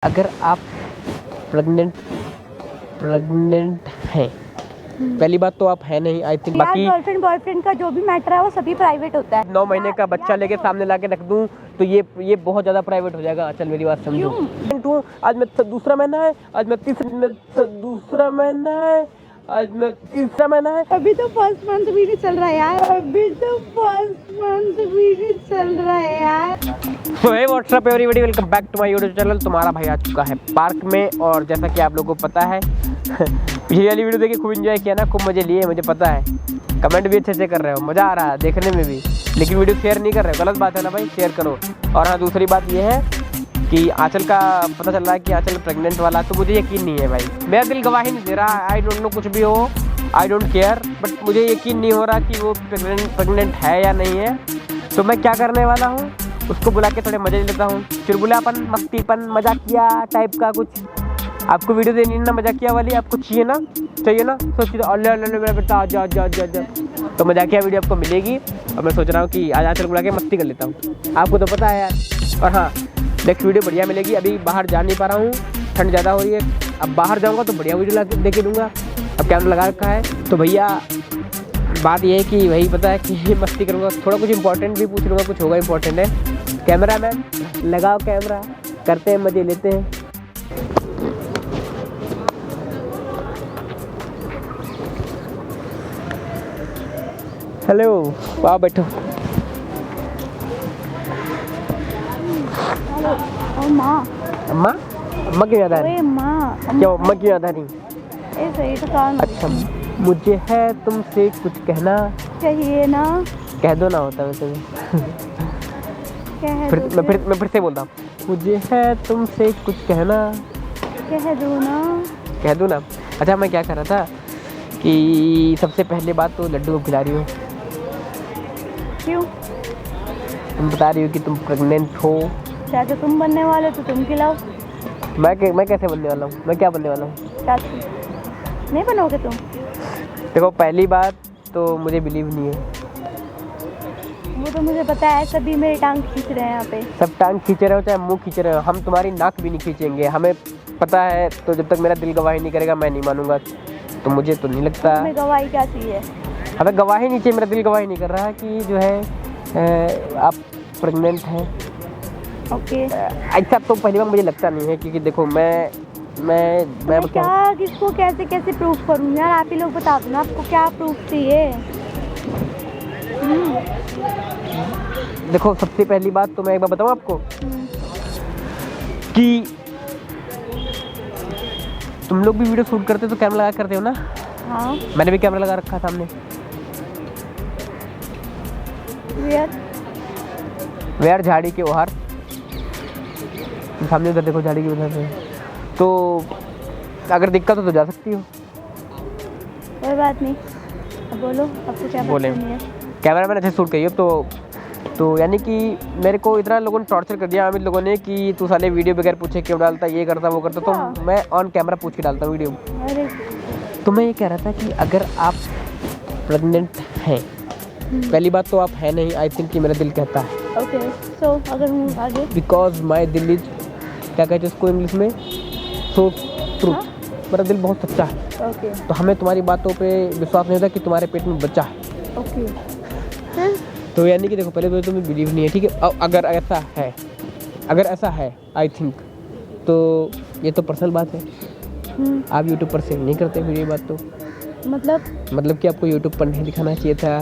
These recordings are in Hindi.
अगर आप प्रेग्नेंट हैं, पहली बात तो आप है नहीं, आई थिंक। बाकी गर्लफ्रेंड बॉयफ्रेंड का जो भी मैटर है वो सभी प्राइवेट होता है। 9 महीने का बच्चा लेके सामने लाके रख दूं तो ये बहुत ज्यादा प्राइवेट हो जाएगा। चल मेरी बात समझो। आज मैं दूसरा महीना है, आज मैं दूसरा महीना है, आज मैं तीसरा महीना है। अभी तो फर्स्ट मंथ भी नहीं चल रहा है यार, अभी तो फर्स्ट मंथ भी नहीं चल रहा है यार। तो hey what's up everybody, welcome back to my YouTube channel. तुम्हारा भाई आ चुका है पार्क में, और जैसा कि आप लोगों को पता है पिछली वाली वीडियो देखिए खूब एंजॉय किया ना, खूब मजे लिए, मुझे पता है। कमेंट भी अच्छे से कर रहे हो, मज़ा आ रहा है देखने में भी, लेकिन वीडियो शेयर नहीं कर रहे हो। गलत बात है ना भाई, शेयर करो। और हाँ, दूसरी बात ये है कि आंचल का पता चल रहा है कि आंचल प्रेग्नेंट वाला, तो मुझे यकीन नहीं है भाई, मेरा दिल गवाही नहीं दे रहा। आई डोंट नो, कुछ भी हो, आई डोंट केयर, बट मुझे यकीन नहीं हो रहा कि वो प्रेग्नेंट है या नहीं है। तो मैं क्या करने वाला हूँ, उसको बुला के थोड़े मजे ले लेता हूँ, चुलबुलापन, मस्तीपन, मजाकिया टाइप का कुछ। आपको वीडियो देनी है ना मजाकिया वाली, आपको चाहिए ना सोचिए तो अल्लाह मेरा बेटा आ जा जा जा जा, तो मजाकिया वीडियो आपको मिलेगी। और मैं सोच रहा हूँ कि आज आंचल बुला के मस्ती कर लेता हूँ, आपको तो पता है यार। और हाँ, नेक्स्ट वीडियो बढ़िया मिलेगी। अभी बाहर जा नहीं पा रहा हूँ, ठंड ज़्यादा हो रही है। अब बाहर जाऊँगा तो बढ़िया वीडियो दे के दूँगा। अब कैमरा लगा रखा है तो भैया बात ये है कि वही पता है कि मस्ती करूँगा, थोड़ा कुछ इंपॉर्टेंट भी पूछ लूँगा, कुछ होगा इंपॉर्टेंट है। कैमरा मैन लगाओ कैमरा, करते हैं मजे लेते हैं। हेलो, आओ बैठो। माँ अम्मा, अम्मा क्यों याद आ रही? क्या अम्मा क्यों याद आ रही? ऐसे ही तो काम। अच्छा, मुझे है तुमसे कुछ कहना चाहिए ना, कह दो ना, होता वैसे भी। मैं फिर से बोलता हूँ, मुझे है तुमसे कुछ कहना, कह दो ना। अच्छा, मैं क्या कर रहा था कि सबसे पहले बात तो लड्डू को खिला रही हो। क्यों? तुम बता रही हो कि तुम प्रेग्नेंट हो। क्या तो तुम बनने वाले हो तो तुम खिलाओ। मैं कैसे बनने वाला हूँ? मैं क्या बनने वाला हूँ? नहीं बनोगे तुम? देखो, पहली बात तो मुझे बिलीव नहीं है। वो तो मुझे पता है, सभी मेरी टांग खींच रहे हैं यहाँ पे। सब टांग खींच रहे हो चाहे मुंह खींच रहे हो, हम तुम्हारी नाक भी नहीं खींचेंगे, हमें पता है। तो जब तक मेरा दिल गवाही नहीं करेगा मैं नहीं मानूंगा। तो मुझे तो नहीं लगता। तुम्हें गवाही क्या चाहिए? हमें गवाही नहीं चाहिए, मेरा दिल गवाही नहीं कर रहा कि जो है आप प्रेग्नेंट हैं। ओके। ऐसा तो पहली बार मुझे लगता नहीं है, क्योंकि देखो मैं क्या किसको कैसे प्रूफ करूँ यार? आप ही लोग बता दो ना, आपको क्या प्रूफ चाहिए? देखो, सबसे पहली बात तो मैं एक बार बताऊँ आपको कि तुम लोग भी वीडियो शूट करते हो तो कैमरा लगा करते हो ना? हाँ। मैंने भी कैमरा लगा रखा सामने। वेयर झाड़ी के ओहार, सामने उधर देखो, झाड़ी की उधर से। तो अगर दिक्कत हो तो जा सकती हो। कोई बात नहीं, अब बोलो, आपको क्या बोले? कैमरा मैंने अच्छे शूट करी हो तो यानी कि मेरे को इतना लोगों ने टॉर्चर कर दिया, अमित लोगों ने, कि तू साले वीडियो बगैर पूछे क्यों डालता, ये करता वो करता। तो मैं ऑन कैमरा पूछ के डालता वीडियो। अरे तो मैं ये कह रहा था कि अगर आप प्रेग्नेंट हैं, पहली बात तो आप है नहीं, आई थिंक कि मेरा दिल कहता है। ओके, सो अगर हूँ आगे, बिकॉज माई दिल इज, क्या कहते हैं उसको इंग्लिश में, सो ट्रू। मेरा दिल बहुत सच्चा है। ओके। तो हमें तुम्हारी बातों पे विश्वास नहीं होता कि तुम्हारे पेट में बच्चा है। ओके। तो यानी कि देखो, पहले तो तुम्हें बिलीव नहीं है, ठीक है? अगर ऐसा है आई थिंक, तो ये तो पर्सनल बात है। आप यूट्यूब पर शेयर नहीं करते फिर ये बात, तो मतलब कि आपको यूट्यूब पर नहीं दिखाना चाहिए था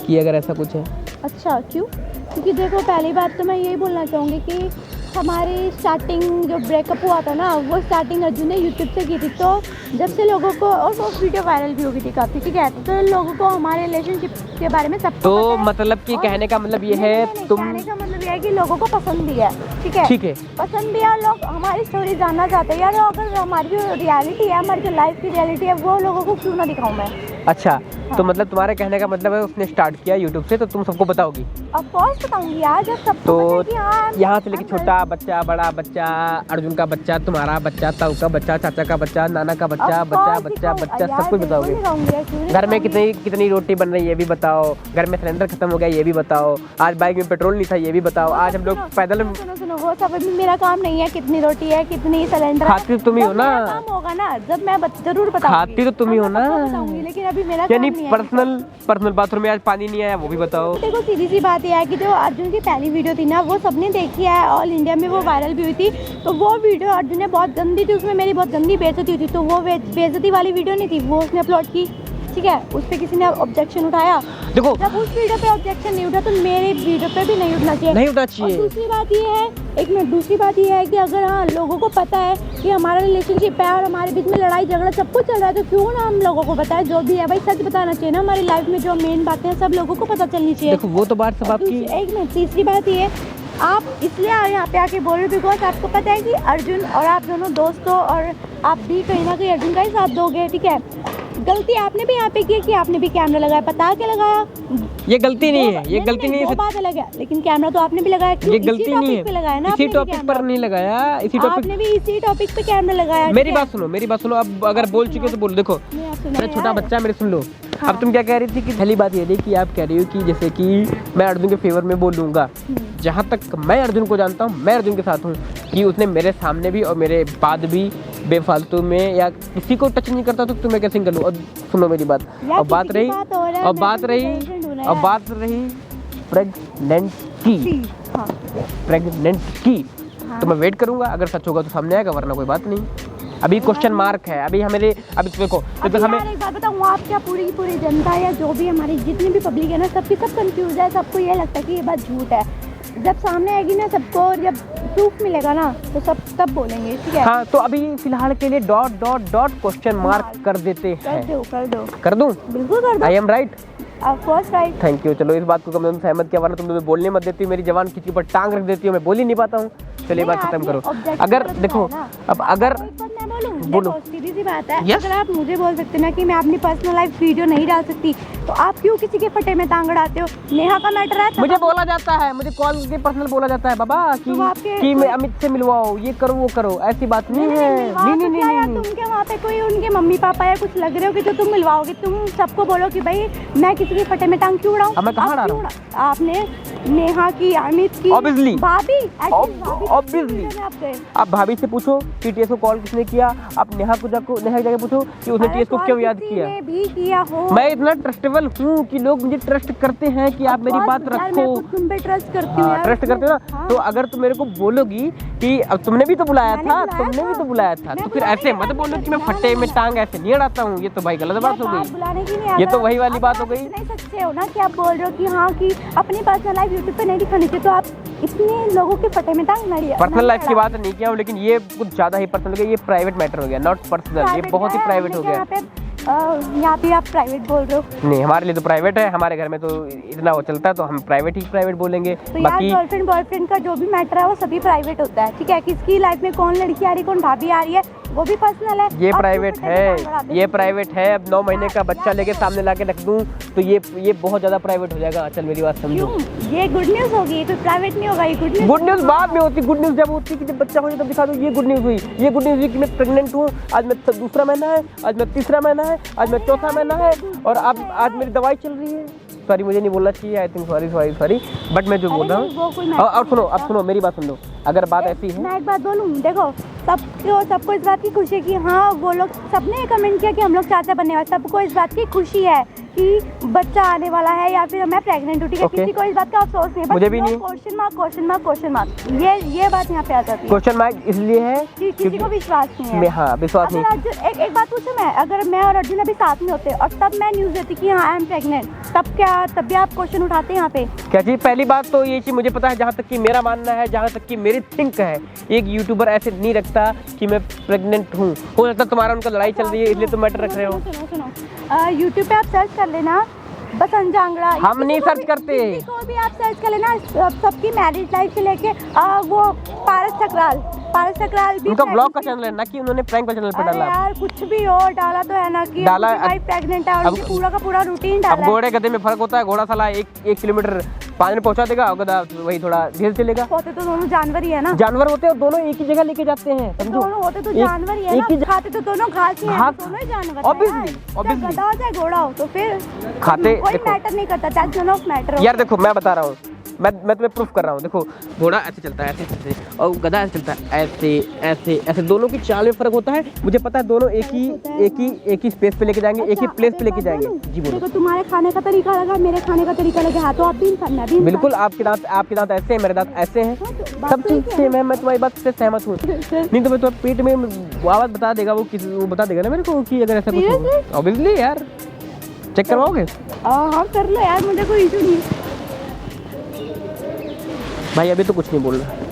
कि अगर ऐसा कुछ है। अच्छा, क्यों? क्योंकि देखो, पहली बात तो मैं यही बोलना चाहूँगी कि हमारी स्टार्टिंग जो ब्रेकअप हुआ था ना, वो स्टार्टिंग अर्जुन ने यूट्यूब से की थी। तो जब से लोगों को, और वो वीडियो वायरल भी हो गई थी काफ़ी, ठीक है? तो लोगों को हमारे रिलेशनशिप के बारे में सब तो मतलब कि कहने का मतलब ये है, कहने का मतलब ये है कि लोगों को पसंद भी है, ठीक है? पसंद भी है, लोग हमारी स्टोरी जानना चाहते हैं यार। अगर हमारी जो रियलिटी है, हमारी जो लाइफ की रियलिटी है, वो लोगों को क्यों ना दिखाऊँ मैं? अच्छा, तो मतलब तुम्हारे कहने का मतलब है उसने स्टार्ट किया यूट्यूब से, तो तुम सबको बताओगी? ऑफ कोर्स बताऊंगी यार, जब सबको तो पता है कि हाँ यहाँ से लेके छोटा बच्चा, बड़ा बच्चा, अर्जुन का बच्चा, तुम्हारा बच्चा, ताऊ का बच्चा, चाचा का बच्चा, नाना का बच्चा, सब कुछ बताओगे? घर में कितनी रोटी बन रही है ये भी बताओ, घर में सिलेंडर खत्म हो गया ये भी बताओ, आज बाइक में पेट्रोल नहीं था ये भी बताओ, आज हम लोग पैदल। सुनो, वो सब अभी मेरा काम नहीं है, कितनी रोटी है, कितनी सिलेंडर। खाती तो तुम ही हो ना, काम होगा ना जब मैं जरूर बताऊंगी। खाती तो तुम ही हो ना, लेकिन अभी मेरा यानी पर्सनल बाथरूम में आज पानी नहीं आया वो भी बताओ। देखो सीधी सी बात यह है कि जो अर्जुन की पहली वीडियो थी ना, वो सबने देखी है, ऑल इंडिया में वो वायरल भी हुई थी। तो वो वीडियो अर्जुन ने बहुत गंदी थी, उसमें मेरी बहुत गंदी बेइज्जती हुई थी, तो वो बेइज्जती वाली वीडियो नहीं थी, वो उसने अपलोड की, ठीक है। उस पर किसी ने ऑब्जेक्शन उठाया, देखो जब उस वीडियो पे ऑब्जेक्शन नहीं उठा तो मेरे वीडियो पे भी नहीं उठना चाहिए, नहीं उठना चाहिए। दूसरी बात ये है, एक मिनट, दूसरी बात ये है कि अगर हाँ लोगों को पता है कि हमारा रिलेशनशिप है और हमारे बीच में लड़ाई झगड़ा सब कुछ चल रहा है, तो क्यों ना हम लोगों को बताए जो भी है। भाई सच बताना चाहिए ना, हमारी लाइफ में जो मेन बातें हैं सब लोगों को पता चलनी चाहिए। देखो वो तो बात सब आपकी। एक मिनट, तीसरी बात ये, आप इसलिए यहाँ पे आके बोल रहे हो बिकॉज आपको पता है कि अर्जुन और आप दोनों दोस्तों, और आप भी कहीं ना कहीं अर्जुन का ही साथ दोगे, ठीक है। गलती आपने भी यहाँ पे की कि आपने भी कैमरा लगाया, बता के लगाया, ये गलती नहीं है, ये गलती नहीं है, वो बात अलग है, लेकिन कैमरा तो आपने भी लगाया। ये गलती नहीं है, लगाया ना, इसी टॉपिक पर नहीं लगाया, इसी टॉपिक, आपने भी इसी टॉपिक पे कैमरा लगाया। मेरी बात सुनो, अब अगर बोल चुके तो बोलो। देखो मेरा छोटा बच्चा, मेरे सुन लो। हाँ। अब तुम क्या कह रही थी कि पहली बात ये थी कि आप कह रही हो कि जैसे कि मैं अर्जुन के फेवर में बोलूँगा। जहाँ तक मैं अर्जुन को जानता हूँ, मैं अर्जुन के साथ हूँ कि उसने मेरे सामने भी और मेरे बाद भी बेफालतू में या किसी को टच नहीं करता, तो तुम्हें कैसे कर लूँ। और सुनो मेरी बात, और बात रही प्रेग्नेंट की, तो मैं वेट करूँगा, अगर सच होगा तो सामने आएगा, वरना कोई बात नहीं। अभी क्वेश्चन मार्क है, अभी हमें, अभी देखो तो हमें एक बात बताऊँ, आप क्या पूरी जनता या जो भी हमारी जितनी भी पब्लिक है ना, सबकी सब कंफ्यूज है, सबको ये लगता है कि ये बात झूठ है। जब सामने आएगी ना सबको, और जब प्रूफ मिलेगा ना तो सब तब बोलेंगे, ठीक है। हाँ, तो अभी फिलहाल के लिए डॉट क्वेश्चन मार्क कर देते हैं। कर दूं? बिल्कुल कर दो। I am right? Of course right. Thank you. चलो इस बात को तुम सहमत किया, वरना तुम मुझे बोलने मत देती, मेरी जवान किसी पर टांग रख देती हो, मैं बोल ही नहीं पाता हूँ। चलिए बात खत्म करो। अगर देखो, अब अगर बोलो, सीधी सी बात है, अगर आप मुझे बोल सकते ना कि मैं अपनी पर्सनल लाइफ वीडियो नहीं डाल सकती, तो आप क्यों किसी के फटे में टांग अड़ाते हो? नेहा का मैटर है, मुझे बोला जाता है, मुझे कॉल करके पर्सनल बोला जाता है बाबा कि मैं अमित से मिलवाओ, ये करो वो करो, ऐसी बात नहीं है। नहीं, तुम क्या वहाँ पे कोई उनके मम्मी पापा या कुछ लग रहे हो कि जो तुम मिलवाओगे? तुम सबको बोलो कि भाई मैं किसी के फटे में टांग क्यों उड़ाऊं? मैं कहाँ अड़ा रहा हूँ? आपने नेहा की, अमित की, ऑब्वियसली भाभी, ऑब्वियसली। आप भाभी से पूछो कि टीएस को कॉल किसने किया, आप नेहा जाके पूछो कि उसने टीएस को क्यों याद किया। भी किया हो। मैं इतना ट्रस्टेबल हूँ कि लोग मुझे ट्रस्ट करते हैं कि आप मेरी बात रखो। तुम पे ट्रस्ट करती हूँ, ट्रस्ट करते हो ना। तो अगर तुम मेरे को बोलोगी कि अब तुमने भी तो बुलाया था, तो फिर ऐसे मत बोलो कि मैं फट्टे में टांग ऐसे नहीं अड़ाता हूँ। ये तो भाई गलत बात हो गई, ये तो वही वाली बात हो गई। नहीं सकते हो ना कि आप बोल रहे हो कि हाँ कि अपनी पर्सनल लाइफ यूट्यूब पे नहीं दिखानी चाहिए, तो आप इतने लोगों के फटे में टांग ना रही। पर्सनल लाइफ की बात नहीं किया हूँ, लेकिन ये कुछ ज्यादा ही पर्सनल हो गया, ये प्राइवेट मैटर हो गया, नॉट पर्सनल, ये बहुत ही प्राइवेट हो गया। यहाँ पे आप प्राइवेट बोल रहे हो? नहीं, हमारे लिए तो प्राइवेट है, हमारे घर में तो इतना वो चलता है, तो हम प्राइवेट बोलेंगे। तो बाकी गर्लफ्रेंड बॉयफ्रेंड का जो भी मैटर है वो सभी प्राइवेट होता है, ठीक है। किसकी लाइफ में कौन लड़की आ रही, कौन भाभी आ रही है, वो भी पर्सनल है। ये प्राइवेट है, अब 9 महीने का बच्चा लेके सामने लाके रख दूं तो ये बहुत ज्यादा प्राइवेट हो जाएगा। चल मेरी बात समझो, ये गुड न्यूज होगी, तो प्राइवेट नहीं होगा। ये गुड न्यूज बाद में होती, गुड न्यूज जब होती कि जब बच्चा हो जाए तब दिखा दो। ये गुड न्यूज हुई, ये गुड न्यूज हुई कि मैं प्रेग्नेंट हूँ। आज मैं दूसरा महीना है, आज मैं तीसरा महीना है, आज मैं चौथा महीना है, और आज मेरी दवाई चल रही है। सॉरी, मुझे नहीं बोलना चाहिए, आई थिंक सॉरी, बट मैं जो बोल रहा हूँ। और सुनो, अब सुनो मेरी बात सुन लो। अगर बात ऐसी है, मैं एक बात बोलूँ, देखो सबको इस बात की खुशी है कि हाँ वो लोग, सबने कमेंट किया कि हम लोग चाचा बनने वाले, सबको इस बात की खुशी है कि बच्चा आने वाला है या फिर मैं प्रेग्नेंट हूँ, ठीक है। किसी को इस बात का अफसोस नहीं है, मुझे भी नहीं। क्वेश्चन मार्क ये बात यहाँ पे आ जाती है। क्वेश्चन मार्क इसलिए है कि किसी को विश्वास नहीं है। हाँ, विश्वास नहीं। एक बात पूछूं मैं, अगर मैं और अर्जुन अभी साथ में होते और तब मैं न्यूज देती कि हाँ आई एम प्रेग्नेंट, तब भी आप क्वेश्चन उठाते हैं यहाँ पे? क्या चीज? पहली बात तो ये चीज मुझे पता है, जहाँ तक कि मेरा मानना है, जहाँ तक कि मेरी थिंक है, एक यूट्यूबर ऐसे नहीं रखता कि मैं प्रेग्नेंट हूँ। हो सकता है तुम्हारा उनका लड़ाई चल रही है इसलिए तुम मैटर रख रहे हो। सुनो, यूट्यूब पे आप सर्च कर लेना बस अंजांगड़ा, हम नहीं सर्च करते। किसी को भी आप सर्च कर लेना, सबकी मैरिज लाइफ से लेके वो पारस ठकराल, पारस सकराल भी उनका ब्लॉग का चैनल है ना कि उन्होंने प्रैंक का चैनल पे अरे डाला। यार कुछ भी हो डाला तो है ना कि डाला भाई प्रेग्नेंट है और अब- उनकी पूरा का पूरा रूटीन अब डाला है। घोड़े गधे में फर्क होता है, घोड़ा साला 1 किलोमीटर पानी में पहुंचा देगा और गधा वही थोड़ा धीरे चलेगा। होते तो दोनों जानवर ही है ना, जानवर होते हैं और दोनों एक ही जगह लेके जाते हैं, समझो। दोनों होते तो एक- जानवर ही है एक ही ना, खाते तो दोनों घास ही है, घास- तो दोनों ही जानवर Obviously, है यार। obviously। चाहे गधा हो चाहे घोड़ा हो तो फिर खाते कोई देखो मैटर नहीं करता, दैट्स नॉट ऑफ मैटर। यार, देखो मैं बता रहा हूँ, मैं तुम्हें प्रूफ कर रहा हूँ। देखो घोड़ा ऐसे चलता है, ऐसे और गधा ऐसे चलता है, ऐसे ऐसे ऐसे, दोनों की चाल में फर्क होता है। मुझे पता है दोनों एक ही स्पेस पे लेके जाएंगे, एक ही प्लेस पे लेके जाएंगे। जी बोलो। देखो तुम्हारे खाने का तरीका लगा, मेरे खाने का तरीका लगा, हाँ तो आप भी इंसान, मैं भी इंसान। बिल्कुल, आपके दांत ऐसे हैं, मेरे दांत ऐसे हैं, हाँ, तो बात सब तो चीज क्या सेम है। मैं तुम्हारी बात से सहमत हूँ। नहीं तो मैं तो पेट में आवाज बता देगा, वो बता देगा ना मेरे को कि अगर ऐसा कुछ Seriously? हो। ऑब्वियसली यार, चेक करवाओगे? हाँ कर लो यार, मुझे कोई इशू नहीं। भाई अभी तो कुछ नहीं बोल रहा।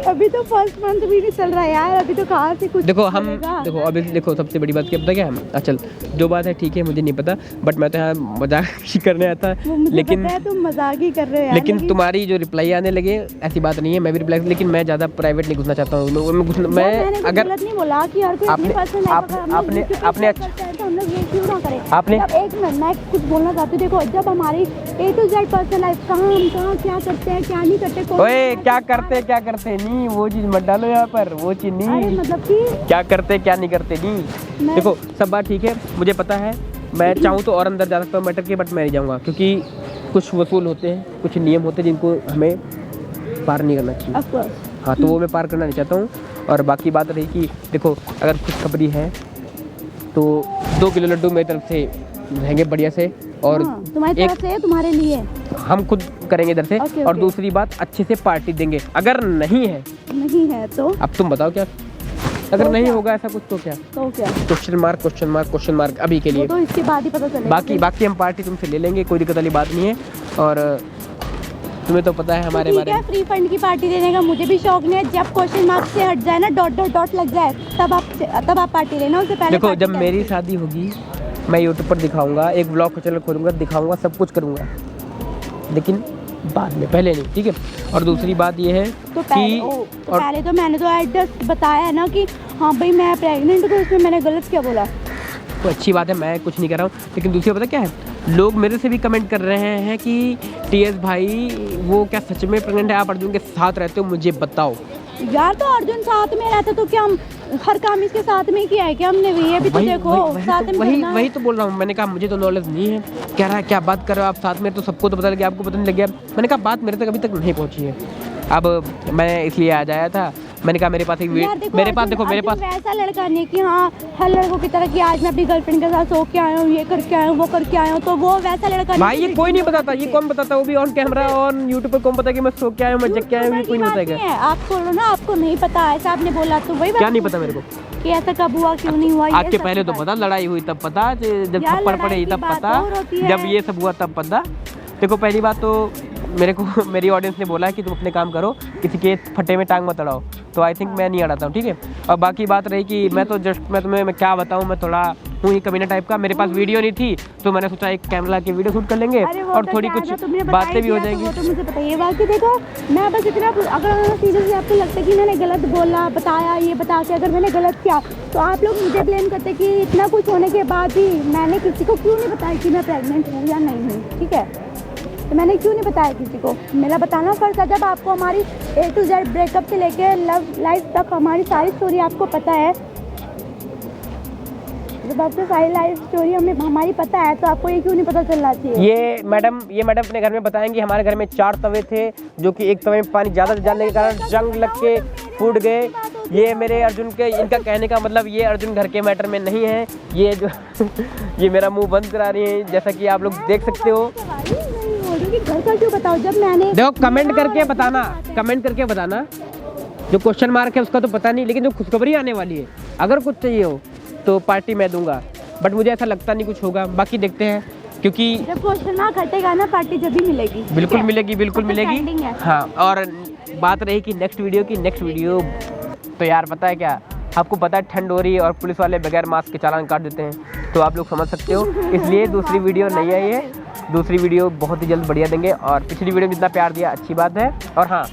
अभी तो फर्स्ट मंथ भी नहीं चल रहा है यार, अभी तो कहाँ से कुछ देखो हम मिलेगा? देखो अभी देखो सबसे बड़ी बात क्या पता क्या है? चल जो बात है ठीक है, मुझे नहीं पता, बट मैं तो यहाँ मजाक ही करने आता वो मुझे लेकिन पता है तुम मजाक ही कर रहे हो यार, लेकिन तुम्हारी जो रिप्लाई आने लगे ऐसी बात नहीं है, मैं भी रिप्लाई, लेकिन मैं ज़्यादा प्राइवेट नहीं घुसना चाहता हूँ। मैं मैंने कुछ अगर गलत नहीं बोला कि हर कोई अपनी पर्सनल लाइफ अगर हम लोग YouTube पे आपने share करते हैं तो हम लोग ये क्यों ना करें। आपने- अब एक मिनट मैं कुछ बोलना चाहती हूँ। देखो जब हमारी A to Z personal life कहाँ हम कहाँ क्या करते हैं क्या नहीं करते, कौन ओए सा क्या करते नहीं, वो चीज़ मत डालो यहाँ पर, वो चीज़ अरे नहीं। मतलब कि क्या करते क्या नहीं करते नहीं। मैं- देखो सब बात ठीक है, मुझे पता है, मैं चाहूँ तो और अंदर जा सकता हूँ मैटर के, बट मैं नहीं जाऊँगा क्योंकि कुछ वसूल होते हैं, कुछ नियम होते हैं जिनको हमें पार नहीं करना चाहिए। of course, हाँ तो वो मैं पार करना नहीं चाहता हूँ। और बाकी बात रही कि देखो अगर खुशखबरी है तो 2 किलो लड्डू मेरी तरफ से रहेंगे बढ़िया से, और हाँ, तुम्हारी एक तरफ से तुम्हारे लिए हम खुद करेंगे इधर से। Okay, और okay। दूसरी बात अच्छे से पार्टी देंगे। अगर नहीं है, नहीं है तो अब तुम बताओ क्या, अगर तो नहीं क्या? होगा ऐसा कुछ तो क्या? क्या क्वेश्चन मार्क अभी के वो लिए। तो इसके बाद ही पता चलेगा। बाकी हम पार्टी तुमसे ले लेंगे, कोई दिक्कत वाली बात नहीं है। और तुम्हें तो पता है हमारे ठीक बारे है, में। फ्री फंड की पार्टी देने का मुझे भी शौक नहीं है। जब क्वेश्चन मार्क से हट जाए ना, डॉट लग जाए, तब आप पार्टी लेना, उससे पहले देखो पार्टी जब करनी मेरी है। शादी होगी मैं यूट्यूब पर दिखाऊंगा, एक ब्लॉग का चैनल खोलूंगा, दिखाऊंगा, सब कुछ करूंगा, लेकिन बाद में, पहले नहीं, ठीक है। और दूसरी बात ये है तो पहले, कि पहले तो मैंने तो एडजस्ट बताया है ना कि हाँ भाई मैं प्रेग्नेंट हूँ, इसमें मैंने गलत क्या बोला? तो अच्छी बात है, मैं कुछ नहीं कर रहा हूँ। लेकिन दूसरी पता क्या है, लोग मेरे से भी कमेंट कर रहे हैं कि TS भाई वो क्या सच में प्रेग्नेंट है, आप अर्जुन के साथ रहते हो, मुझे बताओ। यार तो अर्जुन साथ में रहता तो क्या हम हर काम इसके साथ में ही किया है क्या हमने भी? ये भी तो देखो साथ में करना है। वही तो बोल रहा हूँ। मैंने कहा मुझे तो नॉलेज नहीं है। कह रहा है क्या बात कर रहे हो आप साथ में, तो सबको तो पता लग गया, आपको पता नहीं लग गया। मैंने कहा बात मेरे तक अभी तक नहीं पहुँची है। अब मैं इसलिए आ जाया था, मैंने कहा मेरे पास एक यार देखो, मेरे पास अर्जुन वैसा लड़का नहीं कि हाँ हर लड़कों की तरह कि आज मैं अपनी गर्लफ्रेंड के साथ सो के आया हूँ, ये करके आया हूँ, वो करके आया हूँ, तो वो वैसा लड़का नहीं। भाई ये कोई नहीं बताता, ये कौन बताता, वो भी ऑन कैमरा ऑन यूट्यूब पे कौन पता कि मैं सो के आया हूँ, मैं जग के आया हूँ, ये कोई नहीं बताएगा। आपको ना आपको नहीं पता, ऐसा आपने बोला तो वही क्या नहीं पता मेरे को कि ऐसा कब हुआ क्यों नहीं हुआ। आज के पहले तो पता, लड़ाई हुई तब पता, जब यार, थप्पड़ लड़ाई पड़े की तब बात पता, और होती है। जब ये सब हुआ तब पता। देखो पहली बात तो मेरे को मेरी ऑडियंस ने बोला है कि तुम अपने काम करो, किसी के फटे में टांग मत अड़ाओ, तो आई थिंक मैं नहीं अड़ाता हूँ, ठीक है। और बाकी बात रही कि मैं तो जस्ट मैं तुम्हें मैं क्या बताऊँ, मैं थोड़ा हूँ ही कमीना टाइप का। मेरे पास वीडियो नहीं थी तो मैंने सोचा एक कैमरा की वीडियो शूट कर लेंगे और थोड़ी कुछ बातें भी हो जाएंगी। वो तो मुझे बताइए। बाकी देखो मैं बस इतना, अगर सीरियसली आपको लगता है कि मैंने गलत बोला, बताया, ये बता के अगर मैंने गलत किया तो आप लोग मुझे ब्लेम करते कि इतना कुछ होने के बाद भी मैंने किसी को क्यों नहीं बताया कि मैं प्रेग्नेंट हूँ या नहीं हूँ, ठीक है। तो मैंने क्यों नहीं बताया किसी को, मेरा बताना फर्ज था। जब आपको हमारी A to Z ब्रेकअप से लेके लव लाइफ तक हमारी सारी स्टोरी आपको पता है, जब आपको सारी लाइफ स्टोरी हमें हमारी पता है, तो आपको ये क्यों नहीं पता चलना चाहिए? ये मैडम अपने घर में बताएंगी, हमारे घर में 4 तवे थे, जो कि एक तवे में पानी ज़्यादा डालने के कारण जंग लग के फूट गए। ये मेरे अर्जुन के, इनका कहने का मतलब ये अर्जुन घर के मैटर में नहीं है, ये जो ये मेरा मुंह बंद करा रही है, जैसा कि आप लोग देख सकते हो। घर का क्यों बताओ, जब मैंने देखो कमेंट करके बताना, जो क्वेश्चन मार्क है उसका तो पता नहीं, लेकिन जो खुशखबरी आने वाली है, अगर कुछ चाहिए हो तो पार्टी मैं दूंगा, बट मुझे ऐसा लगता नहीं कुछ होगा, बाकी देखते हैं, क्योंकि जब क्वेश्चन मार्क हटेगा ना पार्टी जब भी मिलेगी। बिल्कुल मिलेगी, बिल्कुल तो pending मिलेगी। है। हाँ, और बात रही कि नेक्स्ट वीडियो तो यार पता है क्या, आपको पता है ठंड हो रही है और पुलिस वाले बगैर मास्क के चालान काट देते हैं, तो आप लोग समझ सकते हो, इसलिए दूसरी वीडियो नहीं है ये, दूसरी वीडियो बहुत ही जल्द बढ़िया देंगे। और पिछली वीडियो में जितना प्यार दिया अच्छी बात है। और हाँ,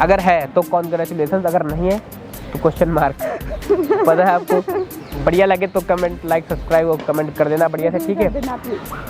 अगर है तो कॉन्ग्रेचुलेसन, अगर नहीं है तो क्वेश्चन मार्क। पता है आपको। बढ़िया लगे तो कमेंट, लाइक, सब्सक्राइब और कमेंट कर देना बढ़िया से, ठीक है।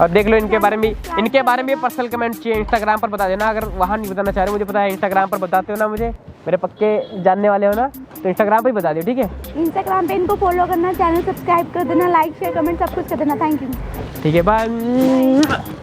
और देख लो इनके बारे में पर्सनल कमेंट चाहिए इंस्टाग्राम पर बता देना, अगर वहाँ नहीं बताना चाह रहे, मुझे पता है इंस्टाग्राम पर बताते हो ना, मुझे मेरे पक्के जानने वाले हो ना, तो इंस्टाग्राम पर ही बता दियो, ठीक है। इंस्टाग्राम पे इनको फॉलो करना, चैनल सब्सक्राइब कर देना, लाइक शेयर कमेंट सब कुछ कर देना। Thank you. ठीक है, बाय।